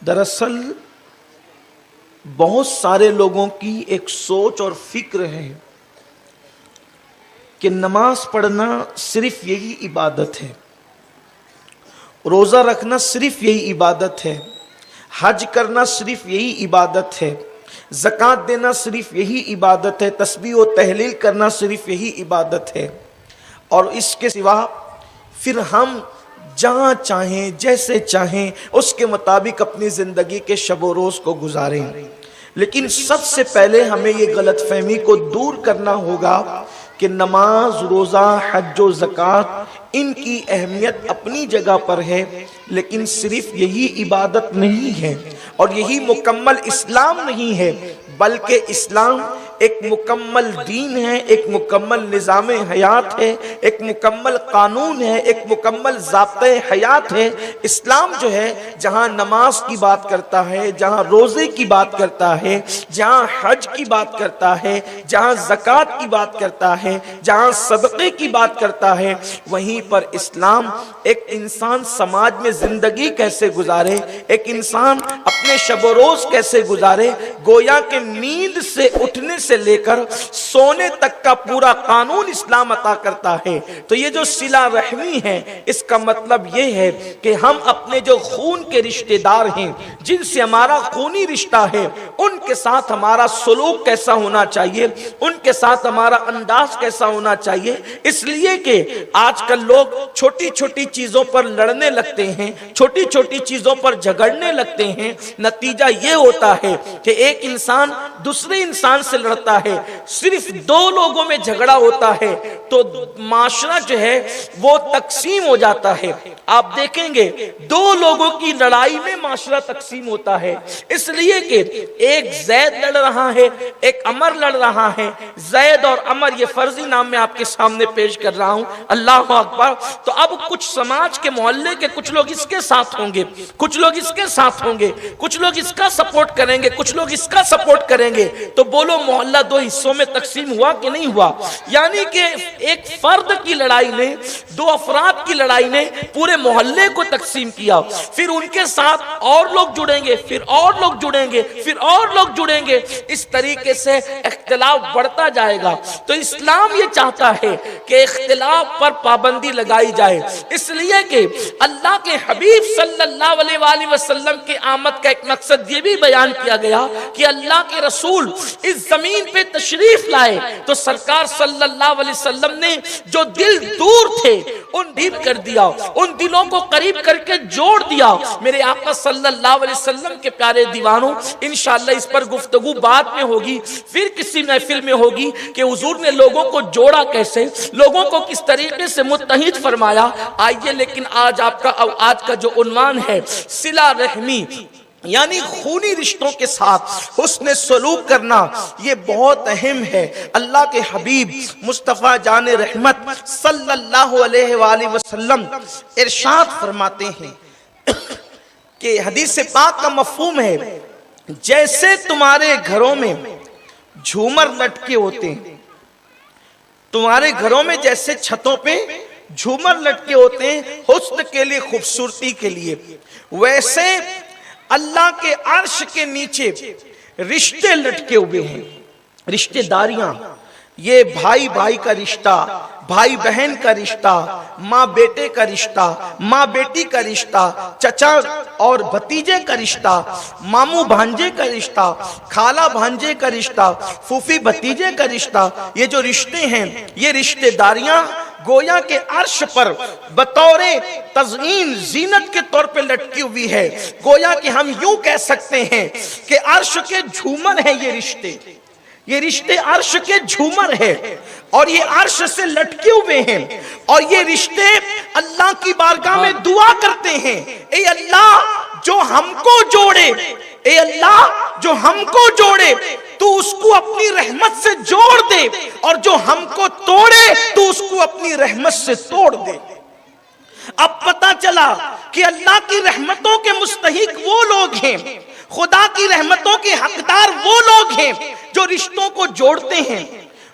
دراصل بہت سارے لوگوں کی ایک سوچ اور فکر ہے کہ نماز پڑھنا صرف یہی عبادت ہے، روزہ رکھنا صرف یہی عبادت ہے، حج کرنا صرف یہی عبادت ہے، زکوٰۃ دینا صرف یہی عبادت ہے، تسبیح و تحلیل کرنا صرف یہی عبادت ہے، اور اس کے سوا پھر ہم جہاں چاہیں جیسے چاہیں اس کے مطابق اپنی زندگی کے شب و روز کو گزاریں۔ لیکن سب سے پہلے ہمیں یہ غلط فہمی کو دور کرنا ہوگا کہ نماز، روزہ، حج و زکوٰۃ ان کی اہمیت اپنی جگہ پر ہے، لیکن صرف یہی عبادت نہیں ہے اور یہی مکمل اسلام نہیں ہے، بلکہ اسلام ایک مکمل دین ہے، ایک مکمل نظام حیات ہے، ایک مکمل قانون ہے، ایک مکمل ضابطۂ حیات ہے۔ اسلام جو ہے جہاں نماز کی بات کرتا ہے، جہاں روزے کی بات کرتا ہے، جہاں حج کی بات کرتا ہے، جہاں زکوٰۃ کی بات کرتا ہے، جہاں صدقے کی بات کرتا ہے، وہیں پر اسلام ایک انسان سماج میں زندگی کیسے گزارے، ایک انسان اپنے شب و روز کیسے گزارے، گویا کہ نیند سے اٹھنے سے لے کر سونے تک کا پورا قانون اسلام عطا کرتا ہے۔ تو یہ جو صلہ رحمی ہے، اس کا مطلب یہ ہے کہ ہم اپنے جو خون کے رشتہ دار ہیں، جن سے ہمارا خونی رشتہ ہے، ان کے ساتھ ہمارا سلوک کیسا ہونا چاہیے، ان کے ساتھ ہمارا انداز کیسا ہونا چاہیے، اس لیے کہ آج کل لوگ چھوٹی چھوٹی چیزوں پر لڑنے لگتے ہیں، چھوٹی چھوٹی چیزوں پر جھگڑنے لگتے ہیں۔ نتیجہ یہ ہوتا ہے کہ ایک انسان دوسرے انسان سے لڑتا ہے، صرف دو لوگوں میں جھگڑا ہوتا ہے تو معاشرہ جو ہے وہ تقسیم ہو جاتا ہے۔ آپ دیکھیں گے دو لوگوں کی لڑائی میں معاشرہ تقسیم ہوتا ہے، اس لیے کہ ایک زید لڑ رہا ہے، ایک عمر لڑ رہا ہے۔ زید اور عمر یہ فرضی نام میں آپ کے سامنے پیش کر رہا ہوں، اللہ اکبر۔ تو اب کچھ سماج کے محلے کے کچھ لوگ اس کے ساتھ ہوں گے، کچھ لوگ اس کے ساتھ ہوں گے، کچھ لوگ اس کا سپورٹ کریں گے، کچھ لوگ اس کا سپورٹ کریں گے۔ تو بولو محلہ دو حصوں میں تقسیم ہوا کہ نہیں ہوا؟ یعنی کہ ایک فرد کی لڑائی نے، دو افراد کی لڑائی نے پورے محلے کو تقسیم کیا۔ پھر ان کے ساتھ اور لوگ جڑیں گے، پھر اور لوگ جڑیں گے، پھر اور لوگ جڑیں گے، اس طریقے سے اختلاف بڑھتا جائے گا۔ تو اسلام یہ چاہتا ہے کہ اختلاف پر پابندی لگائی جائے، اس لیے کہ اللہ کے حبیب صلی اللہ علیہ وآلہ وسلم کی آمد کا ایک مقصد یہ بھی بیان کیا گیا کہ اللہ کے رسول اس زمین پہ تشریف لائے تو سرکار صلی اللہ علیہ وسلم نے جو دل دور تھے ان ڈھیپ کر دیا، ان دلوں کو قریب کر کے جوڑ دیا۔ میرے آقا صلی اللہ علیہ وسلم کے پیارے دیوانوں، انشاءاللہ اس پر گفتگو بعد میں ہوگی، پھر کسی محفل میں ہوگی کہ حضور نے لوگوں کو جوڑا کیسے، لوگوں کو کس طریقے سے متحد فرمایا۔ آئیے لیکن آج کا جو عنوان ہے صلہ رحمی، یعنی خونی رشتوں کے ساتھ حسن سلوک کرنا، یہ بہت اہم ہے۔ اللہ کے حبیب مصطفیٰ جان رحمت صلی اللہ علیہ وآلہ وسلم ارشاد فرماتے ہیں کہ حدیث پاک کا مفہوم ہے، جیسے تمہارے گھروں میں جھومر لٹکے ہوتے ہیں، تمہارے گھروں میں جیسے چھتوں پہ جھومر لٹکے ہوتے ہیں حسن کے لیے، خوبصورتی کے لیے، ویسے اللہ کے عرش کے نیچے رشتے لٹکے ہوئے ہیں۔ رشتے داریاں، یہ بھائی بھائی کا رشتہ، بھائی بہن کا رشتہ، ماں بیٹے کا رشتہ، ماں بیٹی کا رشتہ، چچا اور بھتیجے کا رشتہ، ماموں بھانجے کا رشتہ، خالہ بھانجے کا رشتہ، پھوپھی بھتیجے کا رشتہ، یہ جو رشتے ہیں یہ رشتے داریاں گویا کے عرش پر بطور تزئین زینت کے طور پہ لٹکی ہوئی ہے۔ گویا کہ ہم یوں کہہ سکتے ہیں کہ عرش کے جھومر ہیں یہ رشتے، یہ رشتے عرش کے جھومر ہے اور یہ عرش سے لٹکے ہوئے ہیں، اور یہ رشتے اللہ کی بارگاہ میں دعا کرتے ہیں، اے اللہ جو ہم کو جوڑے، اے اللہ جو ہم کو جوڑے تو اس کو اپنی رحمت سے جوڑ دے، اور جو ہم کو توڑے تو اس کو اپنی رحمت سے توڑ دے۔ اب پتہ چلا کہ اللہ کی رحمتوں کے مستحق وہ لوگ ہیں، خدا کی رحمتوں کے حقدار وہ لوگ ہیں جو رشتوں کو جوڑتے ہیں،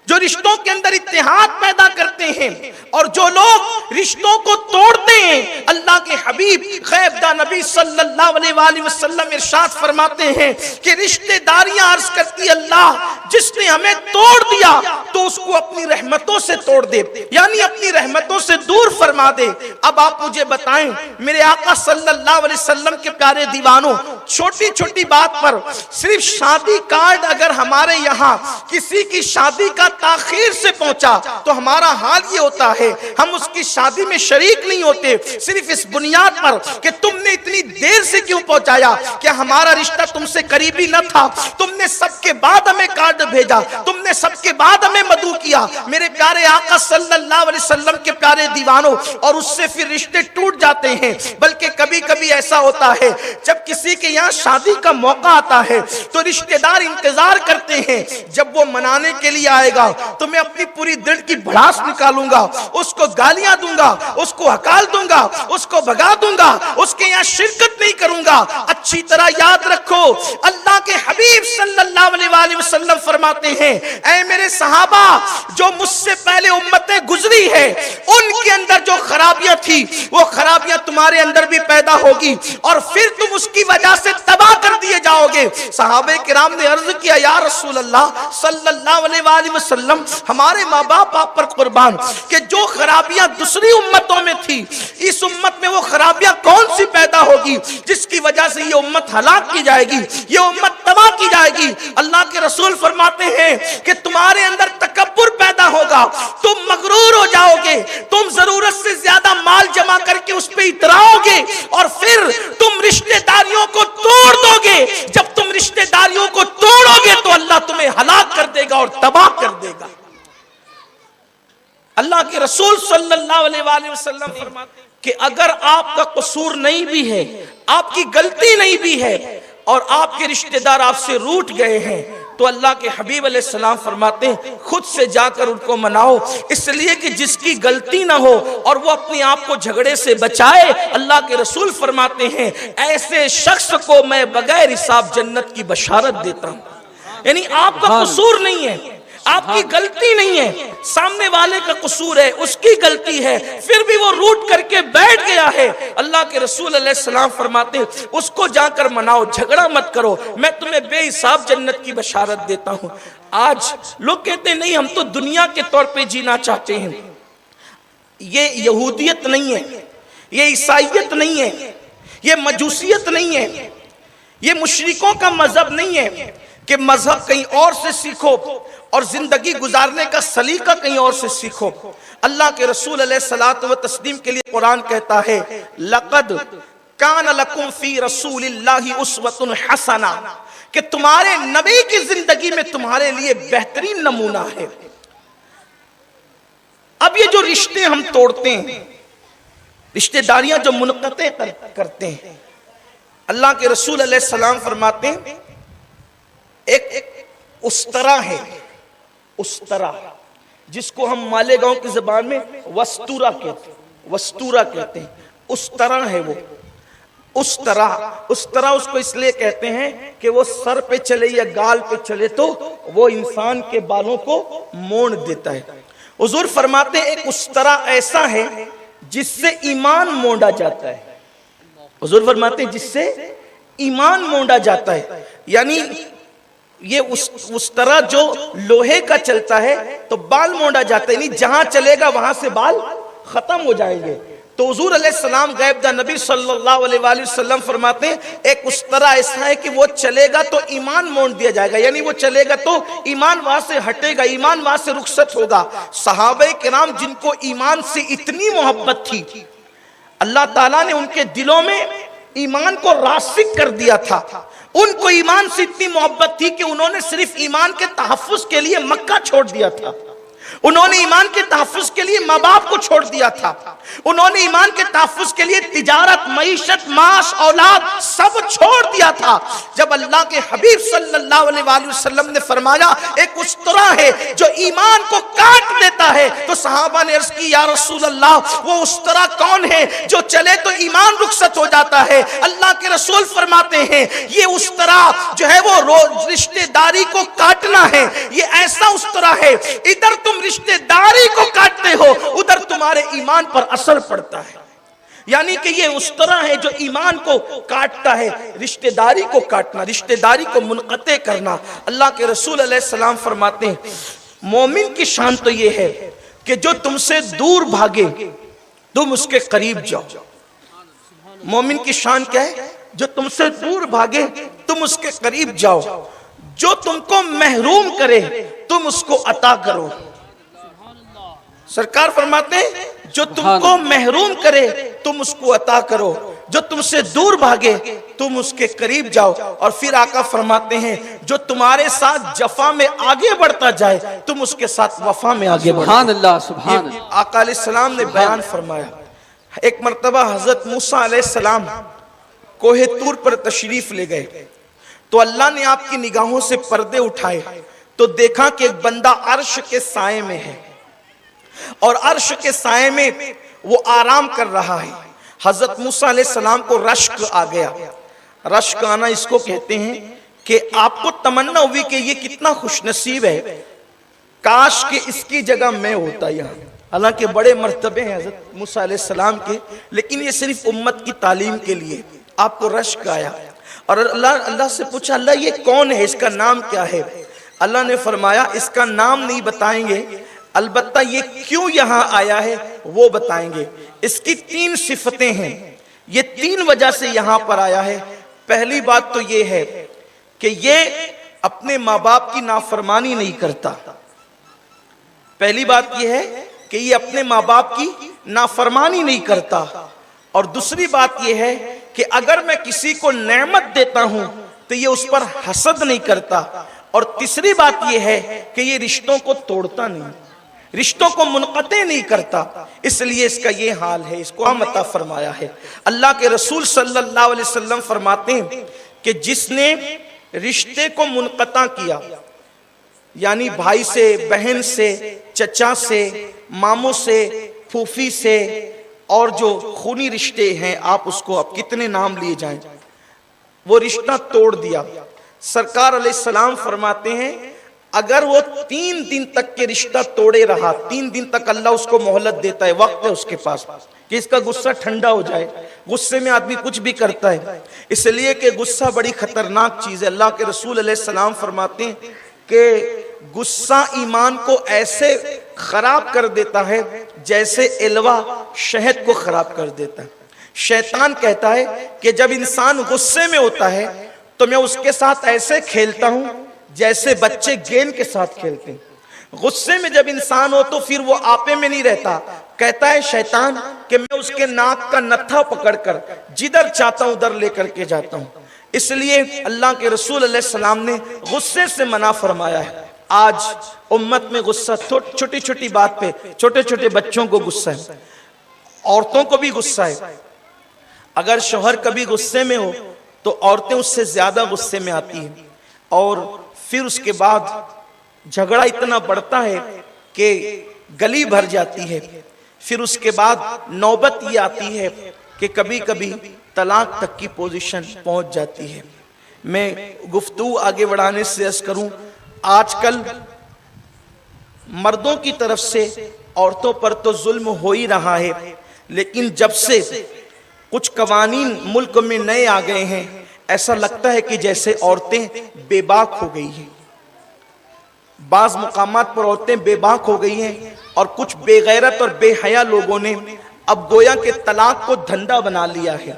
جو رشتوں کے اندر اتحاد پیدا کرتے ہیں، اور جو لوگ رشتوں کو توڑتے ہیں، اللہ کے حبیب غیب دا نبی صلی اللہ علیہ وآلہ وسلم ارشاد فرماتے ہیں کہ رشتہ داریاں عرض کرتی اللہ جس نے ہمیں توڑ دیا تو اس کو اپنی رحمتوں سے توڑ دے، یعنی اپنی رحمتوں سے دور فرما دے۔ اب آپ مجھے بتائیں میرے آقا صلی اللہ علیہ وسلم کے پیارے دیوانوں، چھوٹی چھوٹی بات پر صرف شادی کارڈ اگر ہمارے یہاں کسی کی شادی کا تاخیر سے پہنچا تو ہمارا حال یہ ہوتا ہے ہم اس کی شادی میں شریک نہیں ہوتے، صرف اس بنیاد پر کہ تم نے اتنی دیر سے کیوں پہنچایا، کیا ہمارا رشتہ تم سے قریبی نہ تھا، تم نے سب کے بعد ہمیں کارڈ بھیجا، تم نے سب کے بعد ہمیں مدعو کیا۔ میرے پیارے آقا صلی اللہ علیہ وسلم کے پیارے دیوانوں، اور اس سے پھر رشتے ٹوٹ جاتے ہیں۔ بلکہ کبھی کبھی ایسا ہوتا ہے جب کسی کے یہاں شادی کا موقع آتا ہے تو رشتہ دار انتظار کرتے ہیں جب وہ منانے کے لیے آئے گا تو میں اپنی پوری دل کی بھڑاس نکالوں گا، اس کو گالیاں دوں گا، اس کو ہکال دوں گا، اس کو بھگا دوں گا، اس کے یہاں شرکت نہیں کروں گا۔ اچھی طرح یاد رکھو اللہ کے حبیب صلی اللہ علیہ وآلہ وسلم فرماتے ہیں اے میرے صحابہ جو مجھ سے پہلے امتیں گزری ہے ان کے اندر جو خرابیاں تھی وہ خرابیاں تمہارے اندر بھی پیدا ہوگی اور پھر تم اس کی وجہ سے تباہ کر دیے جاؤ گے۔ صحابہ کرام نے عرض کیا یا رسول اللہ صلی اللہ علیہ وآلہ وسلم ہمارے ماں باپ آپ پر قربان کہ جو خرابیاں دوسری امتوں میں تھی اس امت میں وہ خرابیاں کون سی پیدا ہوگی جس کی وجہ سے یہ امت ہلاک کی جائے گی، یہ امت تباہ کی جائے گی۔ اللہ کے رسول فرماتے ہیں کہ تمہارے اندر تکبر پیدا ہوگا، تم مغرور ہو جاؤ گے، تم ضرورت سے زیادہ مال جمع کر کے اس پہ اتراؤ گے اور پھر تم رشتہ داریوں کو توڑ دو گے۔ جب تم رشتہ داریوں کو توڑو گے تو اللہ تمہیں ہلاک کر دے گا اور تباہ کر دے گا۔ اللہ کے رسول صلی اللہ علیہ وآلہ وسلم فرماتے ہیں کہ اگر آپ کا قصور نہیں بھی ہے، آپ کی غلطی نہیں بھی ہے اور آپ کے رشتہ دار آپ سے روٹ گئے ہیں تو اللہ کے حبیب علیہ السلام فرماتے ہیں خود سے جا کر ان کو مناؤ، اس لیے کہ جس کی غلطی نہ ہو اور وہ اپنے آپ کو جھگڑے سے بچائے۔ اللہ کے رسول فرماتے ہیں ایسے شخص کو میں بغیر حساب جنت کی بشارت دیتا ہوں۔ یعنی آپ کا قصور نہیں ہے، آپ کی غلطی نہیں ہے، سامنے والے کا قصور ہے، اس کی غلطی ہے، پھر بھی وہ روٹ کر کے بیٹھ گیا ہے۔ اللہ کے رسول علیہ السلام فرماتے ہیں اس کو جا کر مناؤ، جھگڑا مت کرو، میں تمہیں بے حساب جنت کی بشارت دیتا ہوں۔ آج لوگ کہتے ہیں نہیں ہم تو دنیا کے طور پہ جینا چاہتے ہیں۔ یہ یہودیت نہیں ہے، یہ عیسائیت نہیں ہے، یہ مجوسیت نہیں ہے، یہ مشرکوں کا مذہب نہیں ہے کہ مذہب کہیں اور سے سیکھو اور زندگی گزارنے کا سلیقہ کہیں اور سے سیکھو۔ اللہ کے رسول علیہ الصلوۃ والتسلیم کے لیے قرآن کہتا ہے لقد کان لکم فی رسول اللہ اسوۃ حسنہ، کہ تمہارے نبی کی زندگی میں تمہارے لیے بہترین نمونہ ہے۔ اب یہ جو رشتے ہم توڑتے ہیں، رشتہ داریاں جو منقطع کرتے ہیں، اللہ کے رسول علیہ السلام فرماتے ہیں ایک استرا ہے، استرا جس کو ہم مالیگاؤں کی زبان میں وستورا کہتے ہیں، استرا ہے وہ استرا اس کو اس لیے کہتے ہیں کہ وہ سر پہ چلے یا گال پہ چلے تو وہ انسان کے بالوں کو موڑ دیتا ہے۔ حضور فرماتے ہیں ایک استرا ایسا ہے جس سے ایمان مونڈا جاتا ہے۔ حضور فرماتے ہیں جس سے ایمان مونڈا جاتا ہے، یعنی یہ اس طرح جو لوہے کا چلتا ہے تو بال مونڈا جاتا ہے، یعنی جہاں چلے گا وہاں سے بال ختم ہو جائیں گے۔ تو حضور علیہ السلام غیب دا نبی صلی اللہ علیہ وآلہ وسلم فرماتے ہیں ایک اس طرح ایسا ہے کہ وہ چلے گا تو ایمان مونڈ دیا جائے گا، یعنی وہ چلے گا تو ایمان وہاں سے ہٹے گا، ایمان وہاں سے رخصت ہوگا۔ صحابہ کرام جن کو ایمان سے اتنی محبت تھی، اللہ تعالیٰ نے ان کے دلوں میں ایمان کو راسخ کر دیا تھا۔ ان کو ایمان سے اتنی محبت تھی کہ انہوں نے صرف ایمان کے تحفظ کے لیے مکہ چھوڑ دیا تھا، انہوں نے ایمان کے تحفظ کے لیے ماں باپ کو چھوڑ دیا تھا، انہوں نے ایمان کے تحفظ کے لیے تجارت، معیشت، معاش، اولاد سب چھوڑ دیا تھا۔ جب اللہ کے حبیب صلی اللہ علیہ وآلہ وسلم نے فرمایا ایک اس طرح ہے جو ایمان کو کاٹ دیتا ہے تو صحابہ نے عرض کی یا رسول اللہ وہ اس طرح کون ہے جو چلے تو ایمان رخصت ہو جاتا ہے؟ اللہ کے رسول فرماتے ہیں یہ اس طرح جو ہے وہ رشتہ داری کو کاٹنا ہے، یہ ایسا اس طرح ہے ادھر تم رشتہ داری کو کاٹتے ہو ادھر تمہارے ایمان پر اثر پڑتا ہے۔ یعنی کہ یہ اس طرح ہے جو ایمان کو کاٹتا ہے، رشتہ داری کو کاٹنا، رشتہ داری کو منقطع کرنا۔ اللہ کے رسول علیہ السلام فرماتے ہیں مومن کی شان تو یہ ہے کہ جو تم سے دور بھاگے تم اس کے قریب جاؤ۔ مومن کی شان کیا ہے؟ جو تم سے دور بھاگے تم اس کے قریب جاؤ، جو تم کو محروم کرے تم اس کو عطا کرو۔ سرکار فرماتے ہیں جو تم کو محروم کرے تم اس کو عطا کرو، جو تم سے دور بھاگے تم اس کے قریب جاؤ۔ اور پھر آقا فرماتے ہیں جو تمہارے ساتھ جفا میں آگے بڑھتا جائے تم اس کے ساتھ وفا میں آگے بڑھو۔ سبحان اللہ، سبحان اللہ۔ آقا علیہ السلام نے بیان فرمایا، ایک مرتبہ حضرت موسیٰ علیہ السلام کوہ طور پر تشریف لے گئے تو اللہ نے آپ کی نگاہوں سے پردے اٹھائے تو دیکھا کہ ایک بندہ عرش کے سائے میں ہے اور عرش کے سائے میں وہ آرام کر رہا ہے۔ حضرت موسیٰ علیہ السلام کو رشک آ گیا۔ رشک آنا اس کو کہتے ہیں کہ آپ کو تمنا ہوئی کہ یہ کتنا خوش نصیب ہے، کاش کہ اس کی جگہ میں ہوتا یہاں۔ حالانکہ بڑے مرتبے ہیں حضرت موسیٰ علیہ السلام کے، لیکن یہ صرف امت کی تعلیم کے لیے۔ آپ کو رشک آیا اور اللہ سے پوچھا اللہ یہ کون ہے، اس کا نام کیا ہے؟ اللہ نے فرمایا اس کا نام نہیں بتائیں گے، البتہ یہ کیوں یہاں آیا ہے وہ بتائیں گے۔ اس کی 3 صفتیں ہیں، یہ 3 وجہ سے یہاں پر آیا ہے۔ پہلی بات تو یہ ہے کہ یہ اپنے ماں باپ کی نافرمانی نہیں کرتا۔ پہلی بات یہ ہے کہ یہ اپنے ماں باپ کی نافرمانی نہیں کرتا، اور دوسری بات یہ ہے کہ اگر میں کسی کو نعمت دیتا ہوں تو یہ اس پر حسد نہیں کرتا، اور تیسری بات یہ ہے کہ یہ رشتوں کو توڑتا نہیں، رشتوں کو منقطع نہیں کرتا، اس لیے اس کا یہ حال ہے، اس کو عطا فرمایا ہے۔ اللہ کے رسول صلی اللہ علیہ وسلم فرماتے ہیں کہ جس نے رشتے کو منقطع کیا، یعنی بھائی سے، بہن سے، چچا سے، ماموں سے، پھوپھی سے، اور جو خونی رشتے ہیں آپ اس کو اب کتنے نام لیے جائیں، وہ رشتہ توڑ دیا، سرکار علیہ السلام فرماتے ہیں اگر وہ 3 دن تک کے رشتہ توڑے رہا، 3 دن تک اللہ اس کو مہلت دیتا ہے، وقت ہے اس کے پاس کہ اس کا غصہ ٹھنڈا ہو جائے۔ غصے میں آدمی کچھ بھی کرتا ہے، اس لیے کہ غصہ بڑی خطرناک چیز ہے۔ اللہ کے رسول علیہ السلام فرماتے ہیں کہ غصہ ایمان کو ایسے خراب کر دیتا ہے جیسے الوا شہد کو خراب کر دیتا ہے۔ شیطان کہتا ہے کہ جب انسان غصے میں ہوتا ہے تو میں اس کے ساتھ ایسے کھیلتا ہوں جیسے بچے گیند کے ساتھ کھیلتے ہیں۔ غصے میں جب انسان ہو تو پھر وہ آپے میں نہیں رہتا، کہتا ہے شیطان کہ میں اس کے ناک کا نتھا پکڑ کر جدھر چاہتا ہوں ادھر لے کر کے جاتا ہوں۔ اس لیے اللہ کے رسول علیہ السلام نے غصے سے منع فرمایا ہے۔ آج امت میں غصہ چھوٹی چھوٹی بات پہ، چھوٹے چھوٹے بچوں کو غصہ ہے، عورتوں کو بھی غصہ ہے۔ اگر شوہر کبھی غصے میں ہو تو عورتیں اس سے زیادہ غصے میں آتی ہیں، اور پھر اس کے بعد جھگڑا اتنا بڑھتا ہے کہ گلی بھر جاتی ہے۔ پھر اس کے بعد نوبت یہ آتی ہے کہ کبھی کبھی طلاق تک کی پوزیشن پہنچ جاتی ہے۔ میں گفتگو آگے بڑھانے سے عرض کروں، آج کل مردوں کی طرف سے عورتوں پر تو ظلم ہو ہی رہا ہے، لیکن جب سے کچھ قوانین ملک میں نئے آ گئے ہیں ایسا لگتا ہے کہ جیسے عورتیں بے باک ہو گئی ہیں۔ بعض مقامات پر عورتیں بے باک ہو گئی ہیں، اور کچھ بے غیرت اور بے حیا لوگوں نے اب گویا کہ طلاق کو دھندا بنا لیا ہے۔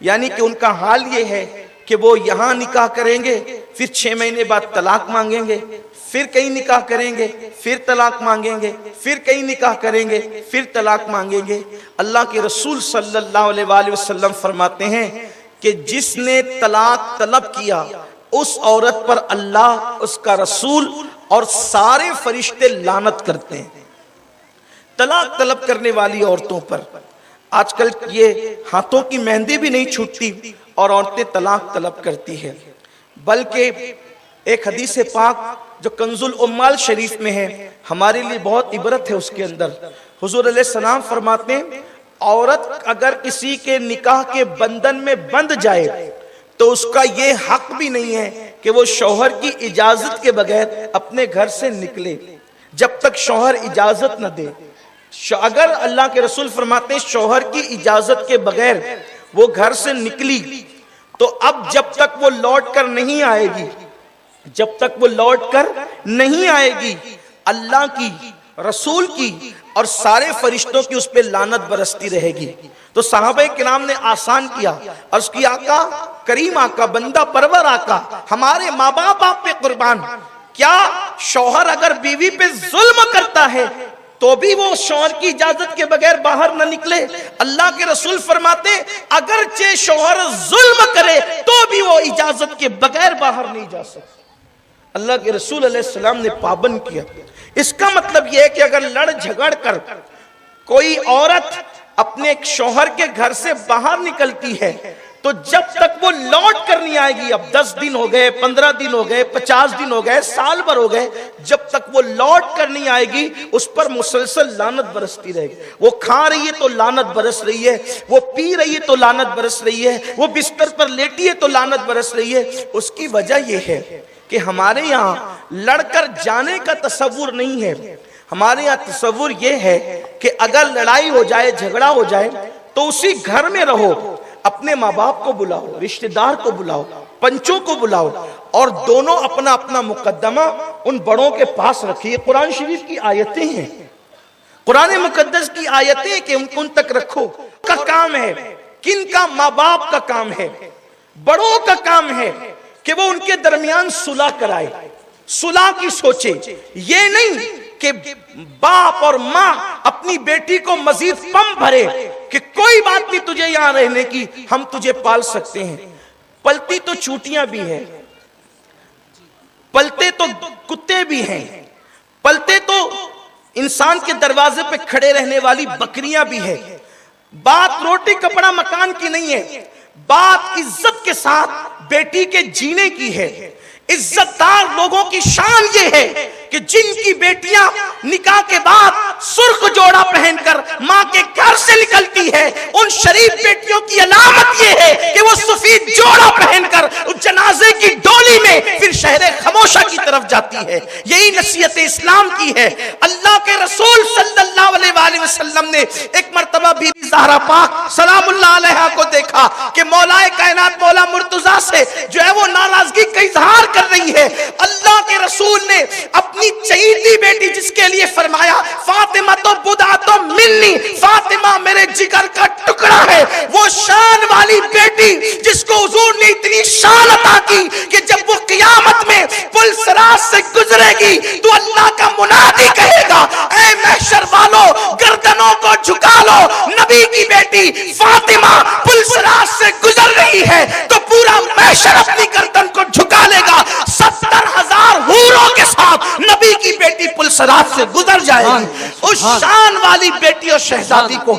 یعنی کہ ان کا حال یہ ہے کہ وہ یہاں نکاح کریں گے، پھر 6 مہینے بعد طلاق مانگیں گے، پھر کہیں نکاح کریں گے، پھر طلاق مانگیں گے، پھر کہیں نکاح کریں گے، پھر طلاق مانگیں گے۔ اللہ کے رسول صلی اللہ علیہ وآلہ وسلم فرماتے ہیں کہ جس نے طلاق طلب کیا اس عورت پر اللہ، اس کا رسول اور سارے فرشتے لعنت کرتے ہیں۔ طلاق طلب کرنے والی عورتوں پر آج کل یہ ہاتھوں کی مہندی بھی نہیں چھوٹتی اور عورتیں طلاق طلب کرتی ہیں۔ بلکہ ایک حدیث پاک جو کنز العمال شریف میں ہے، ہمارے لیے بہت عبرت ہے اس کے اندر۔ حضور علیہ السلام فرماتے ہیں عورت اگر کسی کے نکاح کے بندھن میں بندھ جائے تو اس کا یہ حق بھی نہیں ہے کہ وہ شوہر کی اجازت کے بغیر اپنے گھر سے نکلے، جب تک شوہر اجازت نہ دے۔ اگر اللہ کے رسول فرماتے ہیں شوہر کی اجازت کے بغیر وہ گھر سے نکلی تو اب جب تک وہ لوٹ کر نہیں آئے گی، جب تک وہ لوٹ کر نہیں آئے گی، اللہ کی، رسول کی اور سارے فرشتوں کی اس پہ لعنت برستی رہے گی۔ تو صحابہ کرام نے آسان کیا، عرض کی آقا، کریم آقا، بندہ پرور آقا، ہمارے ماں باپ آپ پہ قربان، کیا شوہر اگر بیوی پہ ظلم کرتا ہے تو بھی وہ شوہر کی اجازت کے بغیر باہر نہ نکلے؟ اللہ کے رسول فرماتے اگرچہ شوہر ظلم کرے تو بھی وہ اجازت کے بغیر باہر نہیں جا سکتا۔ اللہ کے رسول علیہ السلام نے پابند کیا۔ اس کا مطلب یہ ہے کہ اگر لڑ جھگڑ کر کوئی عورت اپنے شوہر کے گھر سے باہر نکلتی ہے تو جب تک وہ لوٹ کر نہیں آئے گی، اب 10 دن ہو گئے، 15 دن ہو گئے، 50 دن ہو گئے، سال بھر ہو گئے، جب تک وہ لوٹ کر نہیں آئے گی اس پر مسلسل لعنت برستی رہے گی۔ وہ کھا رہی ہے تو لعنت برس رہی ہے، وہ پی رہی ہے تو لعنت برس رہی ہے، وہ بستر پر لیٹی ہے تو لعنت برس رہی ہے۔ اس کی وجہ یہ ہے کہ ہمارے یہاں لڑ کر جانے کا تصور نہیں ہے، ہمارے یہاں تصور یہ ہے کہ اگر لڑائی ہو جائے، جھگڑا ہو جائے تو اسی گھر میں رہو، اپنے ماں باپ کو بلاؤ، رشتہ دار کو بلاؤ، پنچوں کو بلاؤ اور دونوں اپنا اپنا مقدمہ ان بڑوں کے پاس رکھیے۔ قرآن شریف کی آیتیں ہیں، قرآن مقدس کی آیتیں کہ ان تک رکھو۔ کا کام ہے، کن کا؟ ماں باپ کا کام ہے، بڑوں کا کام ہے کہ وہ ان کے درمیان صلح کرائے، صلح کی سوچے۔ یہ نہیں کہ باپ اور ماں اپنی بیٹی کو مزید پم بھرے کہ کوئی بات نہیں تجھے یہاں رہنے کی، ہم تجھے پال سکتے ہیں۔ پلتی تو چوٹیاں بھی ہیں، پلتے تو کتے بھی ہیں، پلتے تو انسان کے دروازے پہ کھڑے رہنے والی بکریاں بھی ہیں۔ بات روٹی کپڑا مکان کی نہیں ہے، بات عزت کے ساتھ بیٹی کے جینے کی ہے۔ عزت دار لوگوں کی شان یہ ہے کہ جن کی بیٹیاں نکاح کے بعد سرخ جوڑا پہن کر ماں کے گھر سے نکلتی ہے، ان شریف بیٹیوں کی علامت یہ ہے کہ وہ سفید جوڑا پہن کر جنازے کی ڈولی میں پھر شہر خموشہ کی طرف جاتی ہے۔ یہی نصیحت اسلام کی ہے۔ اللہ کے رسول صلی اللہ علیہ وآلہ وسلم نے ایک مرتبہ بی بی زہرا پاک سلام اللہ علیہا کو دیکھا کہ مولا کائنات مولا مرتضیٰ سے جو ہے وہ ناراضگی کا اظہار کر رہی ہے۔ اللہ کے رسول نے اپنی چہیتی بیٹی جس کے لیے فرمایا فاطمہ تو بدا تو ملنی، فاطمہ میرے جگر کا ٹکڑا ہے، وہ شان والی بیٹی جس کو حضور نے اتنی شان عطا کی کہ جب وہ قیامت میں پل صراط سے گزرے گی تو اللہ کا منادی کہے گا اے محشر والو گردنوں کو جھکا لو، نبی کی بیٹی فاطمہ پل صراط سے گزر رہی ہے تو پورا محشر اپنی گردن کو جھکا لے گا۔ 70,000 حوروں کے ساتھ نبی کی بیٹی پل صراط سے گزر جائے گی۔ اس شان والی بیٹی اور شہزادی کو،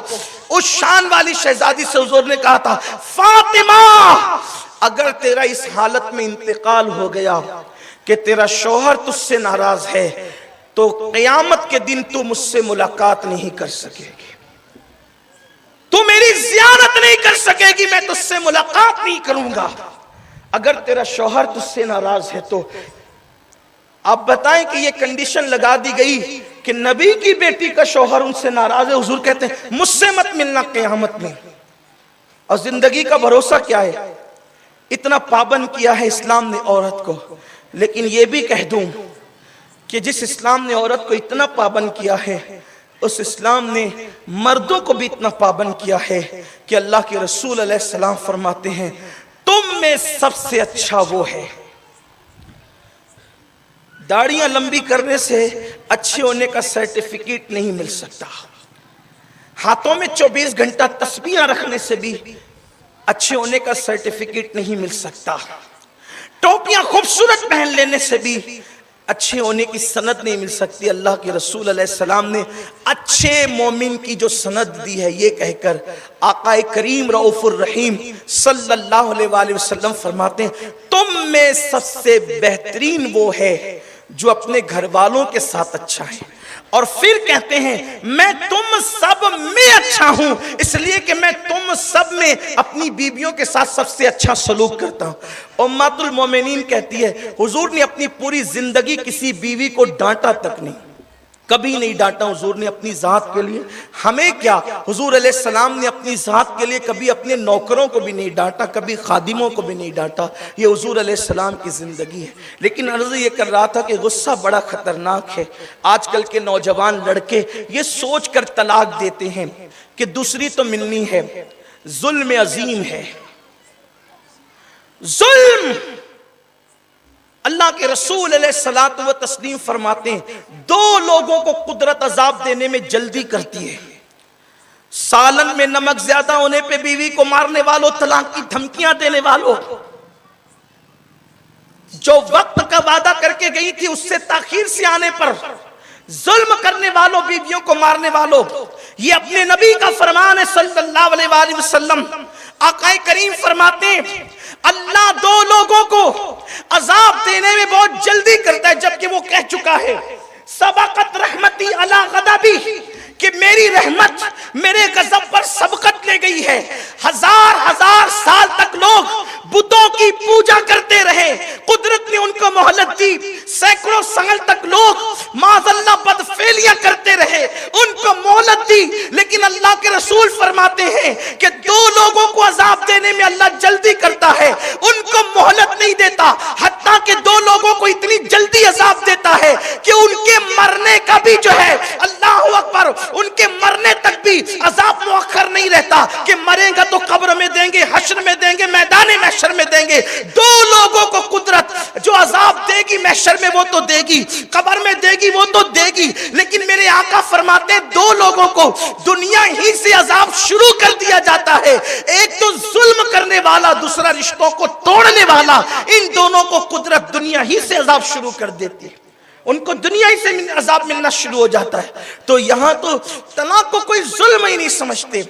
اس شان والی شہزادی سے حضور نے کہا تھا فاطمہ اگر تیرا اس حالت میں انتقال ہو گیا کہ تیرا شوہر تجھ سے ناراض ہے تو قیامت کے دن تو مجھ سے ملاقات نہیں کر سکے گی، تو میری زیارت نہیں کر سکے گی، میں تجھ سے ملاقات نہیں کروں گا۔ اگر تیرا شوہر تجھ سے ناراض ہے تو آپ بتائیں کہ یہ کنڈیشن لگا دی گئی کہ نبی کی بیٹی کا شوہر ان سے ناراض ہے، حضور کہتے ہیں مجھ سے مت ملنا قیامت میں۔ اور زندگی کا بھروسہ کیا ہے؟ اتنا پابند کیا ہے اسلام نے عورت کو، لیکن یہ بھی کہہ دوں کہ جس اسلام نے عورت کو اتنا پابند کیا ہے اس اسلام نے مردوں کو بھی اتنا پابند کیا ہے کہ اللہ کے رسول علیہ السلام فرماتے ہیں تم میں سب سے اچھا وہ ہے۔ داڑیاں لمبی کرنے سے اچھے ہونے کا سرٹیفکیٹ نہیں مل سکتا، ہاتھوں میں 24 گھنٹہ تسبیحاں رکھنے سے بھی اچھے ہونے کا سرٹیفکیٹ نہیں مل سکتا، ٹوپیاں خوبصورت پہن لینے سے بھی اچھے ہونے کی سند نہیں مل سکتی۔ اللہ کے رسول علیہ السلام نے اچھے مومن کی جو سند دی ہے یہ کہہ کر آقا کریم رؤوف الرحیم صلی اللہ علیہ وآلہ وسلم فرماتے ہیں تم میں سب سے بہترین وہ ہے جو اپنے گھر والوں کے ساتھ اچھا ہے، اور پھر کہتے ہیں میں تم سب میں اچھا ہوں اس لیے کہ میں تم سب میں اپنی بیویوں کے ساتھ سب سے اچھا سلوک کرتا ہوں۔ امہات المومنین کہتی ہے حضور نے اپنی پوری زندگی کسی بیوی کو ڈانٹا تک نہیں، کبھی نہیں ڈانٹا حضور نے اپنی ذات کے لیے. ہمیں کیا، حضور علیہ السلام نے اپنی ذات کے لیے کبھی اپنے نوکروں کو بھی نہیں ڈانٹا، کبھی خادموں کو بھی نہیں ڈانٹا. یہ حضور علیہ السلام کی زندگی ہے. لیکن عرض یہ کر رہا تھا کہ غصہ بڑا خطرناک ہے. آج کل کے نوجوان لڑکے یہ سوچ کر طلاق دیتے ہیں کہ دوسری تو ملنی ہے. ظلم عظیم ہے، ظلم. اللہ کے رسول علیہ الصلوۃ والتسلیم فرماتے ہیں 2 لوگوں کو قدرت عذاب دینے میں جلدی کرتی ہے. سالن میں نمک زیادہ ہونے پہ بیوی کو مارنے والوں، طلاق کی دھمکیاں دینے والوں، جو وقت کا وعدہ کر کے گئی تھی اس سے تاخیر سے آنے پر ظلم کرنے والوں، بیویوں کو مارنے والوں. یہ اپنے نبی کا فرمان ہے صلی اللہ علیہ وآلہ وسلم. آقا کریم فرماتے ہیں اللہ 2 لوگوں کو عذاب دینے میں بہت جلدی کرتا ہے، جبکہ وہ کہہ چکا ہے سبقت رحمتی علی غضبی، کہ میری رحمت میرے غضب پر سبقت لے گئی ہے. 1000 سال تک لوگ بتوں کی پوجا کرتے رہے، قدرت نے ان کو مہلت دی. سینکڑوں سال تک لوگ معاذ اللہ بدفعلیاں کرتے رہے، ان کو مہلت دی. لیکن اللہ کے رسول فرماتے ہیں کہ 2 لوگوں کو عذاب دینے میں اللہ جلدی کرتا ہے، ان کو مہلت نہیں دیتا. حتیٰ کہ 2 لوگوں کو اتنی جلدی عذاب دیتا ہے کہ ان کے مرنے کا بھی جو ہے، اللہ اکبر، ان کے مرنے تک بھی عذاب مؤخر نہیں رہتا کہ مرے گا تو قبر میں دیں گے، حشر میں دیں گے، میدان محشر میں دیں گے. 2 لوگوں کو قدرت جو عذاب دے گی محشر میں وہ تو دے گی، قبر میں دے گی وہ تو دے گی. لیکن میرے آقا فرماتے ہیں 2 لوگوں کو دنیا ہی سے عذاب شروع کر دیا جاتا ہے. ایک تو ظلم کرنے والا، دوسرا رشتوں کو توڑنے والا. ان دونوں کو قدرت دنیا ہی سے عذاب شروع کر دیتی ہے، ان کو دنیا ہی سے عذاب ملنا شروع ہو جاتا ہے. تو یہاں تو طلاق کو کوئی ظلم ہی نہیں سمجھتے.